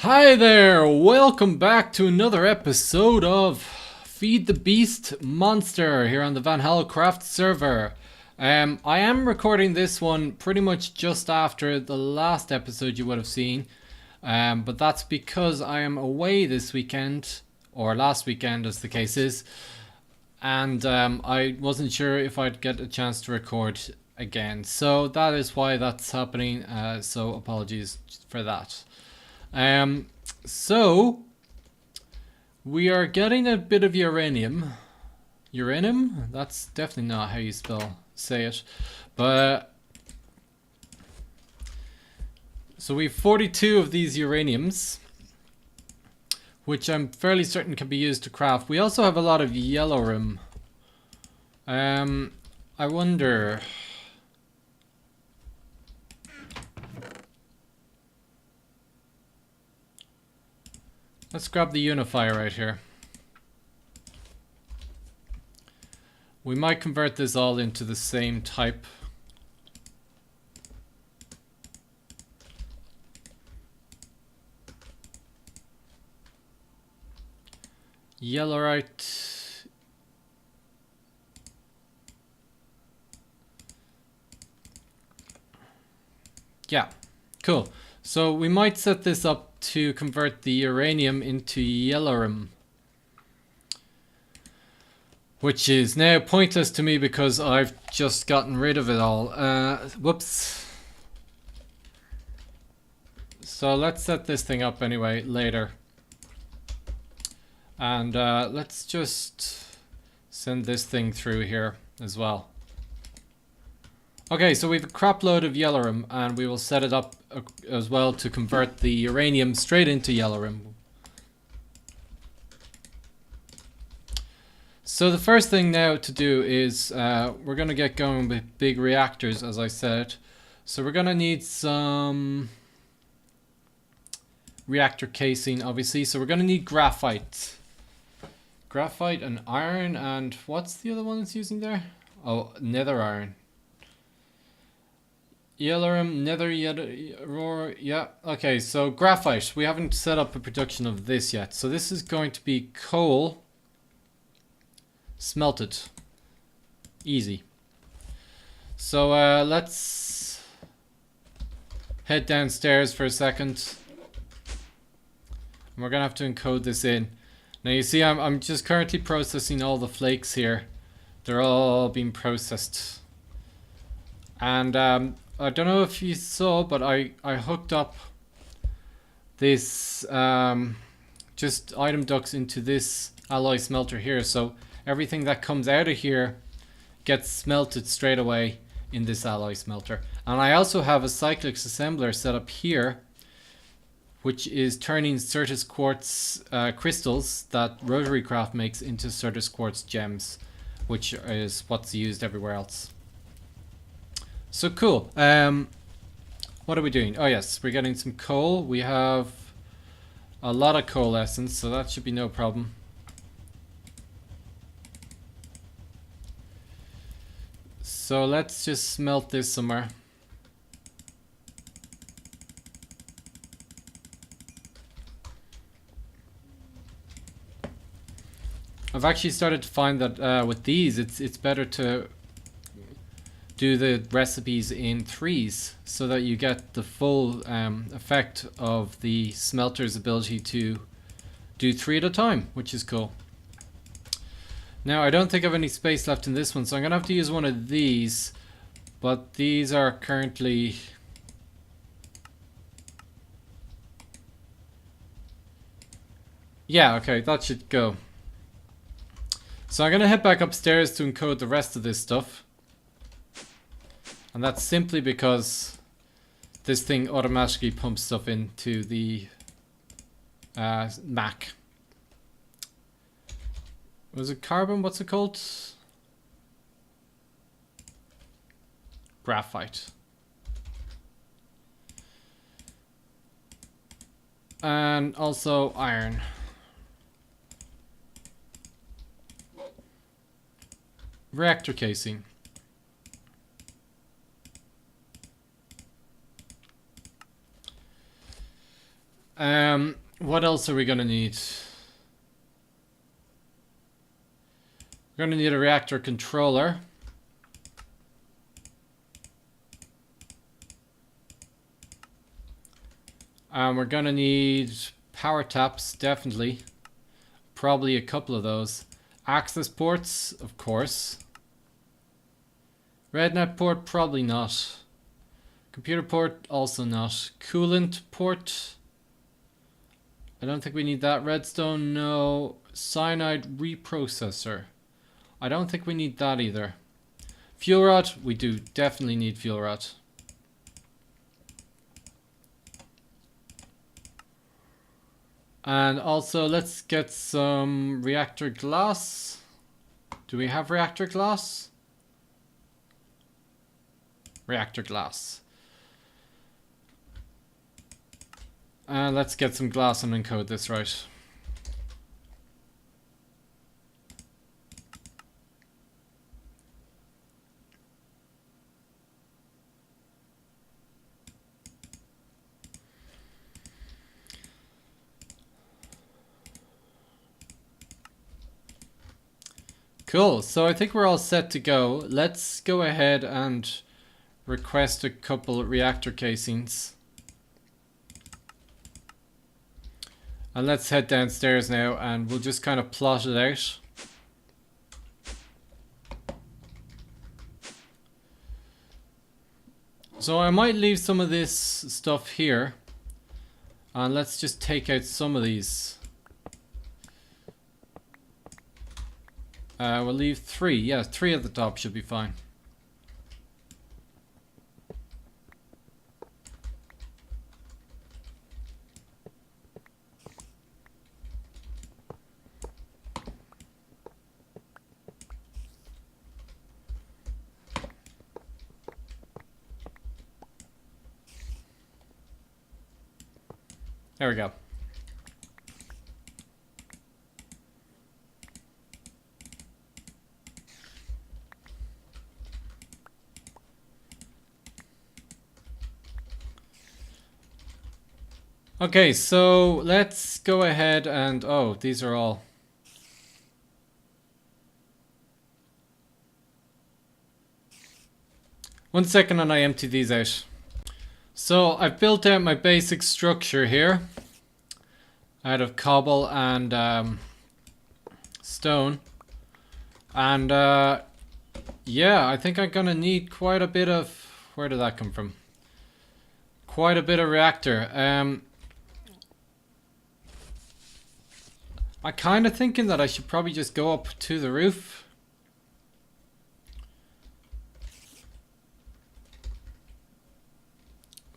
Hi there, welcome back to another episode of Feed the Beast Monster here on the Van Craft server. I am recording this one pretty much just after the last episode you would have seen, but that's because I am away this weekend, or last weekend as the case is, and I wasn't sure if I'd get a chance to record again, so that is why that's happening, so apologies for that. So we are getting a bit of uranium. Uranium? That's definitely not how you say it. But so we have 42 of these uraniums, which I'm fairly certain can be used to craft. We also have a lot of yellow room. I wonder. Let's grab the unifier right here. We might convert this all into the same type. Yellowite. Yeah, cool. So we might set this up to convert the uranium into yellowrum, which is now pointless to me because I've just gotten rid of it all. Whoops. So let's set this thing up anyway later. And let's just send this thing through here as well. Okay, so we have a crap load of yellowrum, and we will set it up as well to convert the uranium straight into yellowrum. So the first thing now to do is we're going to get going with big reactors, as I said. So we're going to need some reactor casing, obviously. So we're going to need graphite. Graphite and iron, and what's the other one it's using there? Oh, nether iron. Yellowrum, nether, roar, yeah. Okay, so graphite. We haven't set up a production of this yet. So this is going to be coal smelted. Easy. So let's head downstairs for a second. And we're going to have to encode this in. Now you see I'm just currently processing all the flakes here. They're all being processed. And I don't know if you saw, but I hooked up this just item ducts into this alloy smelter here, so everything that comes out of here gets smelted straight away in this alloy smelter. And I also have a cyclic assembler set up here, which is turning Certus quartz crystals that Rotary Craft makes into Certus quartz gems, which is what's used everywhere else. So cool. What are we doing? Oh yes, we're getting some coal. We have a lot of coal essence, so that should be no problem. So let's just smelt this somewhere. I've actually started to find that with these, it's better to do the recipes in threes so that you get the full effect of the smelter's ability to do 3 at a time, which is cool. Now I don't think I have any space left in this one, so I'm gonna have to use one of these, but these are currently okay, that should go. So I'm gonna head back upstairs to encode the rest of this stuff. And that's simply because this thing automatically pumps stuff into the Mac. Was it carbon? What's it called? Graphite. And also iron. Reactor casing. What else are we gonna need? We're gonna need a reactor controller. We're gonna need power taps, definitely. Probably a couple of those. Access ports, of course. RedNet port, probably not. Computer port, also not. Coolant port. I don't think we need that. Redstone, no. Cyanide reprocessor. I don't think we need that either. Fuel rod, we do definitely need fuel rod. And also, let's get some reactor glass. Do we have reactor glass? Reactor glass. And let's get some glass and encode this right. Cool, so I think we're all set to go. Let's go ahead and request a couple reactor casings. And let's head downstairs now and we'll just kind of plot it out. So I might leave some of this stuff here. And let's just take out some of these. We'll leave 3. Yeah, 3 at the top should be fine. There we go. Okay, so let's go ahead and... Oh, these are all... One second and I empty these out. So I've built out my basic structure here. Out of cobble and stone. And yeah, I think I'm gonna need quite a bit of... Where did that come from? Quite a bit of reactor. I'm kind of thinking that I should probably just go up to the roof.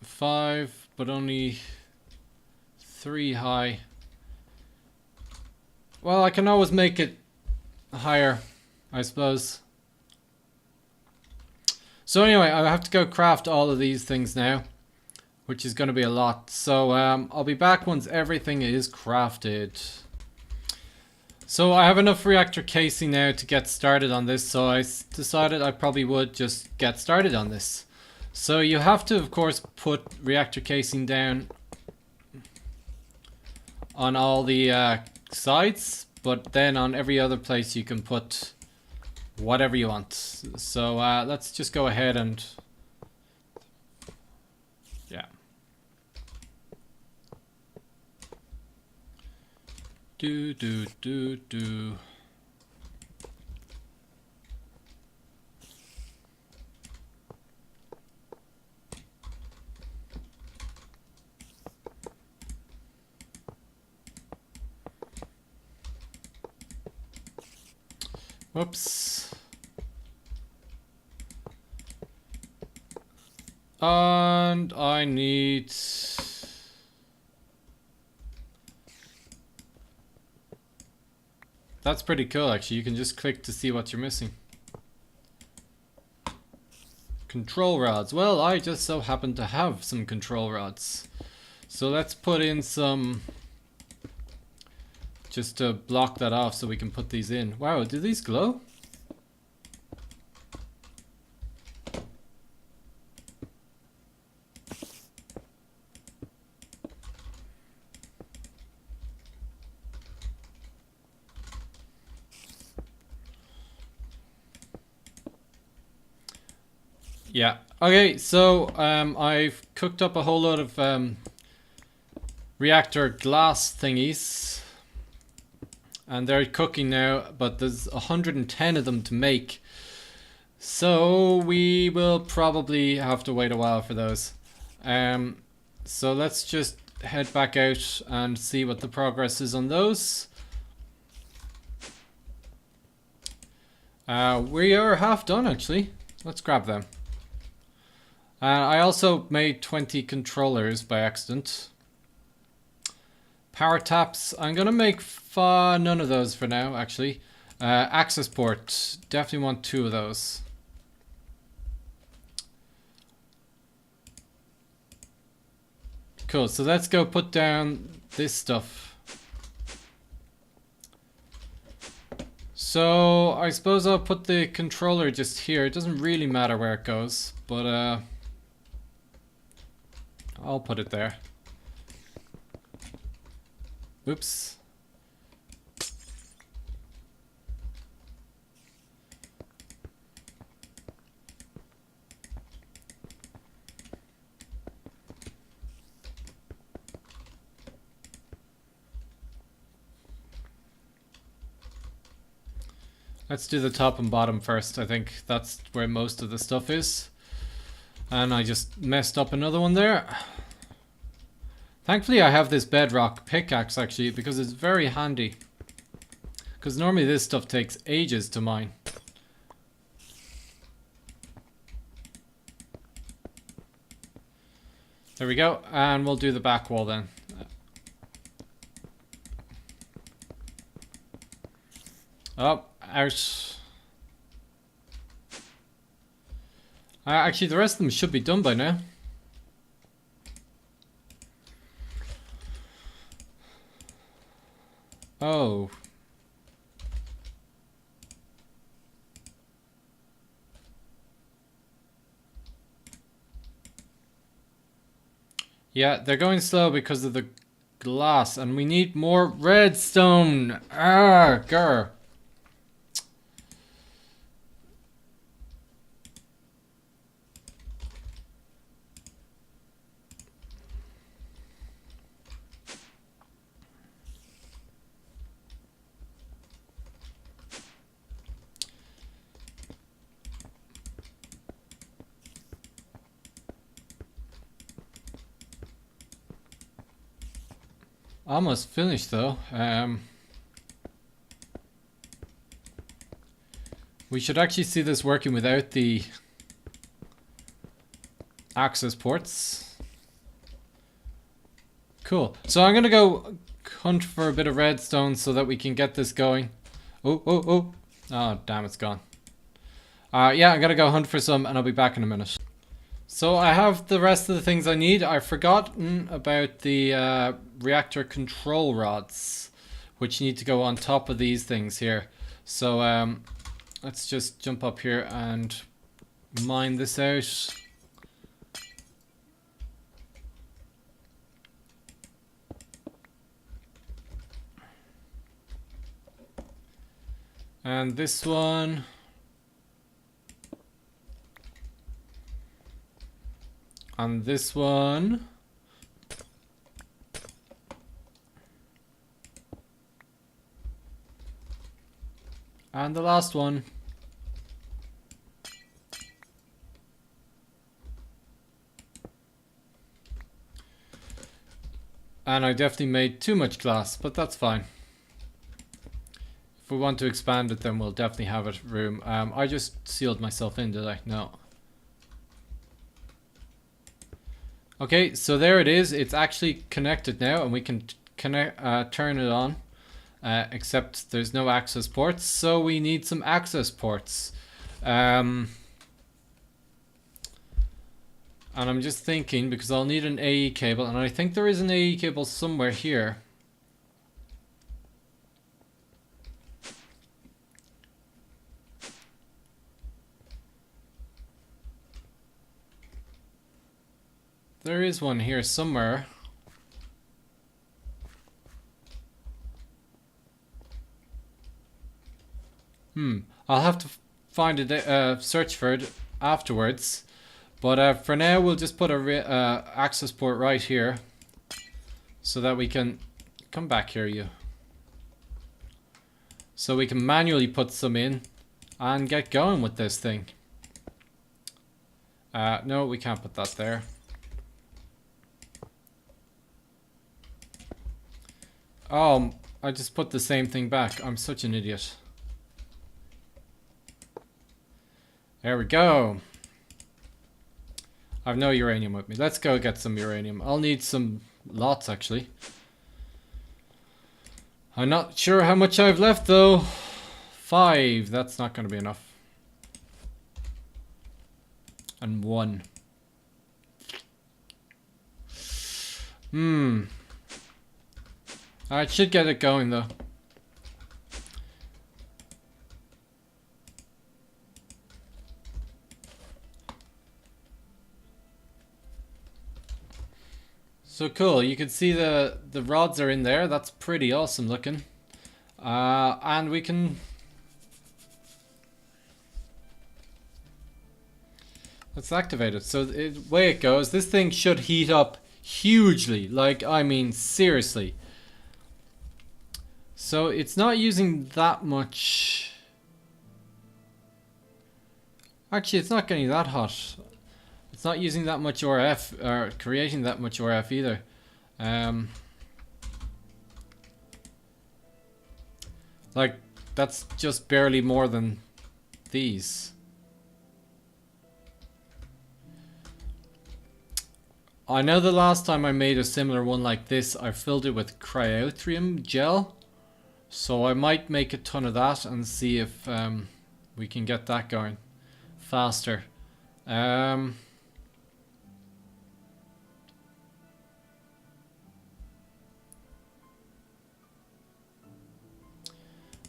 Five, but only 3 high. Well, I can always make it higher, I suppose. So anyway, I have to go craft all of these things now, which is going to be a lot. So I'll be back once everything is crafted. So I have enough reactor casing now to get started on this, so I decided I probably would just get started on this. So you have to, of course, put reactor casing down on all the sides, but then on every other place you can put whatever you want. So let's just go ahead and... yeah. Do. Whoops. And I need... That's pretty cool, actually. You can just click to see what you're missing. Control rods. Well, I just so happen to have some control rods. So let's put in some... just to block that off so we can put these in. Wow, do these glow? Yeah. Okay, so I've cooked up a whole lot of reactor glass thingies. And they're cooking now, but there's 110 of them to make. So we will probably have to wait a while for those. So let's just head back out and see what the progress is on those. We are half done actually. Let's grab them. I also made 20 controllers by accident. Power taps, I'm gonna make none of those for now actually. Access port, definitely want 2 of those. Cool, so let's go put down this stuff. So I suppose I'll put the controller just here. It doesn't really matter where it goes, but I'll put it there. Oops. Let's do the top and bottom first. I think that's where most of the stuff is. And I just messed up another one there. Thankfully I have this bedrock pickaxe actually because it's very handy. Because normally this stuff takes ages to mine. There we go, and we'll do the back wall then. Oh, out. Actually, the rest of them should be done by now. Oh. Yeah, they're going slow because of the glass, and we need more redstone. Ah, grr. Almost finished though. We should actually see this working without the access ports. Cool. So I'm gonna go hunt for a bit of redstone so that we can get this going. Oh, oh, oh. Oh, damn, it's gone. Yeah, I'm gonna go hunt for some and I'll be back in a minute. So I have the rest of the things I need. I've forgotten about the reactor control rods, which need to go on top of these things here. So let's just jump up here and mine this out. And this one. And this one. And the last one. And I definitely made too much glass, but that's fine. If we want to expand it, then we'll definitely have it room. I just sealed myself in, did I? No. Okay, so there it is. It's actually connected now, and we can turn it on. Except there's no access ports, so we need some access ports. And I'm just thinking, because I'll need an AE cable, and I think there is an AE cable somewhere here. There is one here somewhere. I'll have to find it, search for it afterwards. But for now, we'll just put a access port right here so that we can come back here, you. So we can manually put some in and get going with this thing. No, we can't put that there. Oh, I just put the same thing back. I'm such an idiot. There we go. I've no uranium with me. Let's go get some uranium. I'll need some lots, actually. I'm not sure how much I've left, though. 5. That's not going to be enough. And 1. I should get it going, though. So cool, you can see the rods are in there. That's pretty awesome looking. And we can... Let's activate it. So the way it goes, this thing should heat up hugely. Like, I mean, seriously. So it's not using that much... Actually, it's not getting that hot. It's not using that much RF, or creating that much RF either. Like, that's just barely more than these. I know the last time I made a similar one like this, I filled it with cryotrium gel. So I might make a ton of that and see if we can get that going faster.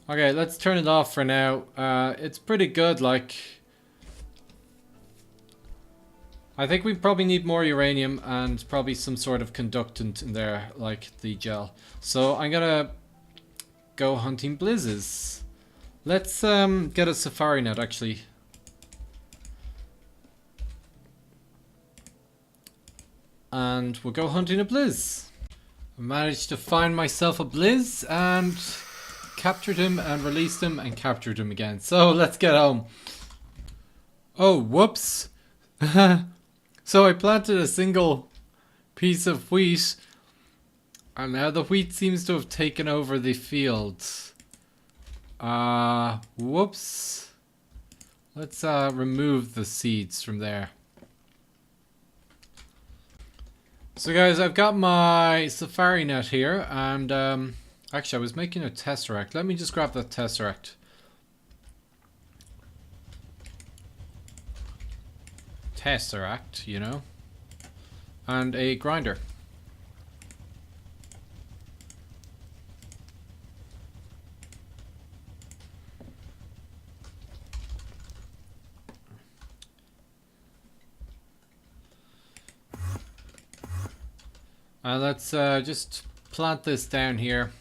Okay, let's turn it off for now. It's pretty good, like... I think we probably need more uranium and probably some sort of conductant in there, like the gel. So I'm gonna go hunting blizzes. Let's get a safari net, actually. And we'll go hunting a blizz. I managed to find myself a blizz and... captured him and released him and captured him again. So let's get home. Oh, whoops. So I planted a single piece of wheat and now the wheat seems to have taken over the field. Whoops. Let's remove the seeds from there. So guys, I've got my safari net here and actually, I was making a tesseract. Let me just grab that tesseract. Tesseract, you know. And a grinder. And let's just plant this down here.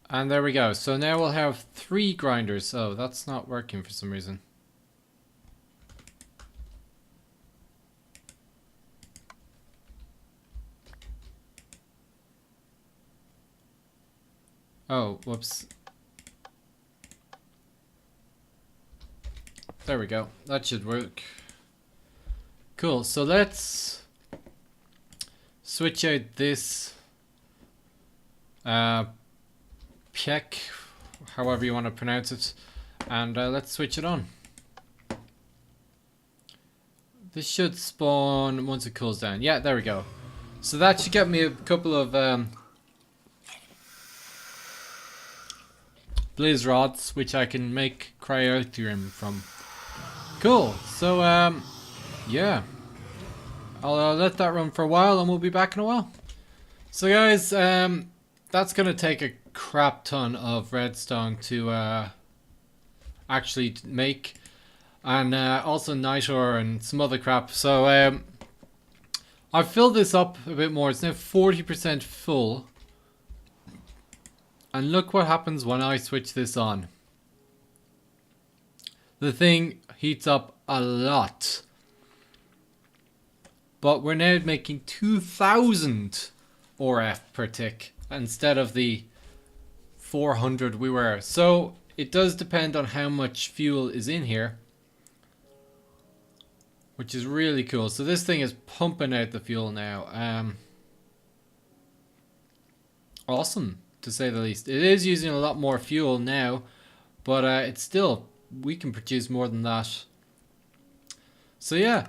And there we go. So now we'll have 3 grinders. Oh, that's not working for some reason. Oh, whoops. There we go. That should work. Cool. So let's switch out this Piek, however you want to pronounce it, and let's switch it on. This should spawn once it cools down. Yeah, there we go. So that should get me a couple of blizz rods, which I can make cryotrium from. Cool. So yeah, I'll let that run for a while, and we'll be back in a while. So guys, that's gonna take a crap ton of redstone to actually make, and also night ore and some other crap. So I've filled this up a bit more. It's now 40% full. And look what happens when I switch this on. The thing heats up a lot. But we're now making 2000 RF per tick instead of the 400 we were. So it does depend on how much fuel is in here, which is really cool. So this thing is pumping out the fuel now. Awesome, to say the least. It is using a lot more fuel now, but it's still, we can produce more than that. So yeah,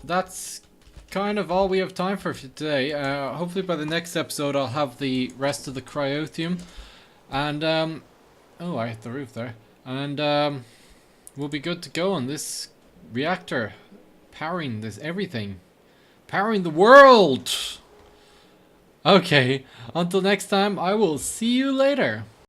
that's kind of all we have time for today. Hopefully by the next episode I'll have the rest of the cryotheum. And, oh, I hit the roof there. And we'll be good to go on this reactor. Powering this everything. Powering the world! Okay, until next time, I will see you later.